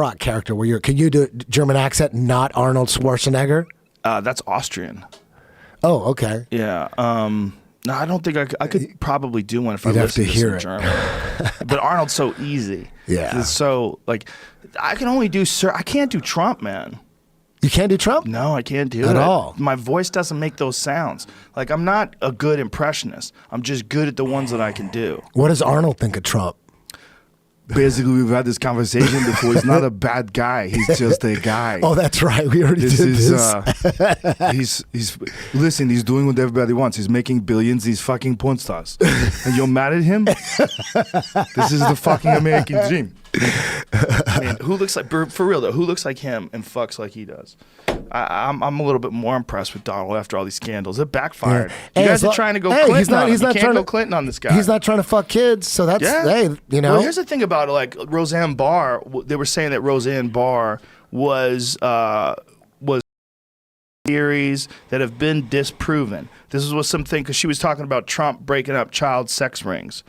Rock character where can you do a German accent, not Arnold Schwarzenegger? That's Austrian. Oh, okay. Yeah. No, I don't think I could probably do one if You'd I have to listened to hear some it. German. But Arnold's so easy. Yeah. It's so like I can only do I can't do Trump, man. You can't do Trump? No, I can't do it At all. My voice doesn't make those sounds. Like I'm not a good impressionist. I'm just good at the ones that I can do. What does Arnold think of Trump? Basically, we've had this conversation before. He's not a bad guy. He's just a guy. Oh, that's right. We already did this. Listen, he's doing what everybody wants. He's making billions. He's fucking porn stars. And you're mad at him? This is the fucking American dream. I mean, who looks like, for real though, who looks like him and fucks like he does? I'm a little bit more impressed with Donald after all these scandals. It backfired. Yeah. You guys are trying to go Clinton on him. You can't go Clinton on this guy. He's not trying to fuck kids, so that's, hey, you know. Well, here's the thing about it, like Roseanne Barr, they were saying that Roseanne Barr was theories that have been disproven. This was something, because she was talking about Trump breaking up child sex rings.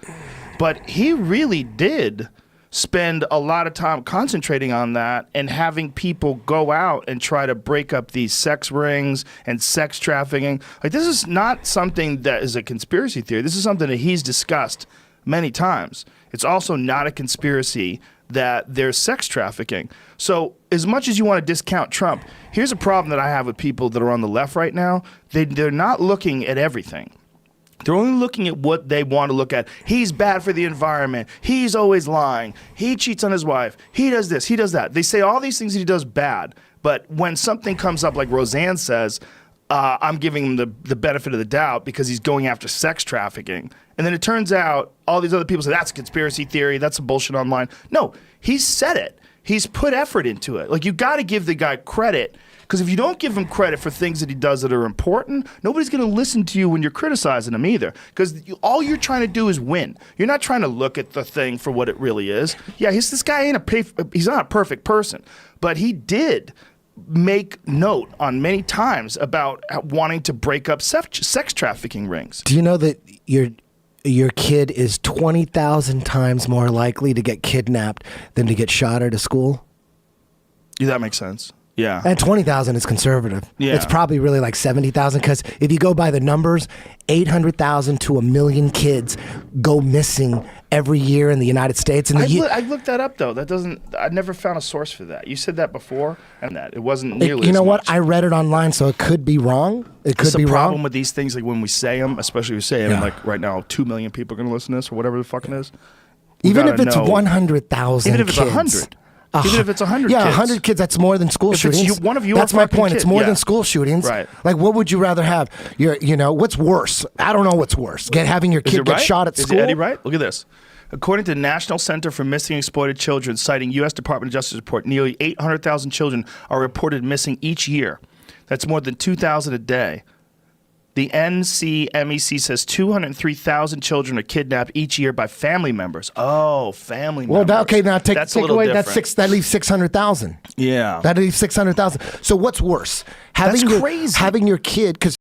But he really did spend a lot of time concentrating on that and having people go out and try to break up these sex rings and sex trafficking. Like, this is not something that is a conspiracy theory. This is something that he's discussed many times. It's also not a conspiracy that there's sex trafficking. So as much as you want to discount Trump, here's a problem that I have with people that are on the left right now. They're not looking at everything. They're only looking at what they want to look at. He's bad for the environment. He's always lying. He cheats on his wife. He does this. He does that. They say all these things that he does bad. But when something comes up like Roseanne says, I'm giving him the benefit of the doubt because he's going after sex trafficking. And then it turns out all these other people say, that's a conspiracy theory. That's a bullshit online. No, he's said it. He's put effort into it. Like, you got to give the guy credit. Because if you don't give him credit for things that he does that are important, nobody's going to listen to you when you're criticizing him either. Because all you're trying to do is win. You're not trying to look at the thing for what it really is. Yeah, this guy he's not a perfect person, but he did make note on many times about wanting to break up sex trafficking rings. Do you know that your kid is 20,000 times more likely to get kidnapped than to get shot at a school? Yeah, that makes sense. Yeah. And 20,000 is conservative. Yeah. It's probably really like 70,000 because if you go by the numbers, 800,000 to 1 million kids go missing every year in the United States. I looked that up though. I never found a source for that. You said that before, and that it wasn't nearly. You know as what? much. I read it online, so it could be wrong. It could be wrong. The problem with these things, like when we say them, especially we say them, like right now, 2 million people are going to listen to this or whatever the fucking is. Even if it's 100,000, even if it's 100. Even if it's 100 kids. Yeah, 100 kids, that's more than school shootings. One of your that's my point. Kid. It's more than school shootings. Right. Like, what would you rather have? What's worse? I don't know what's worse. Having your kid get shot at school? Is Eddie right? Look at this. According to the National Center for Missing and Exploited Children, citing U.S. Department of Justice report, nearly 800,000 children are reported missing each year. That's more than 2,000 a day. The NCMEC says 203,000 children are kidnapped each year by family members. Oh, family members. Well, okay, now take away different. that leaves 600,000. Yeah. That leaves 600,000. So what's worse? That's crazy. Having your kid, because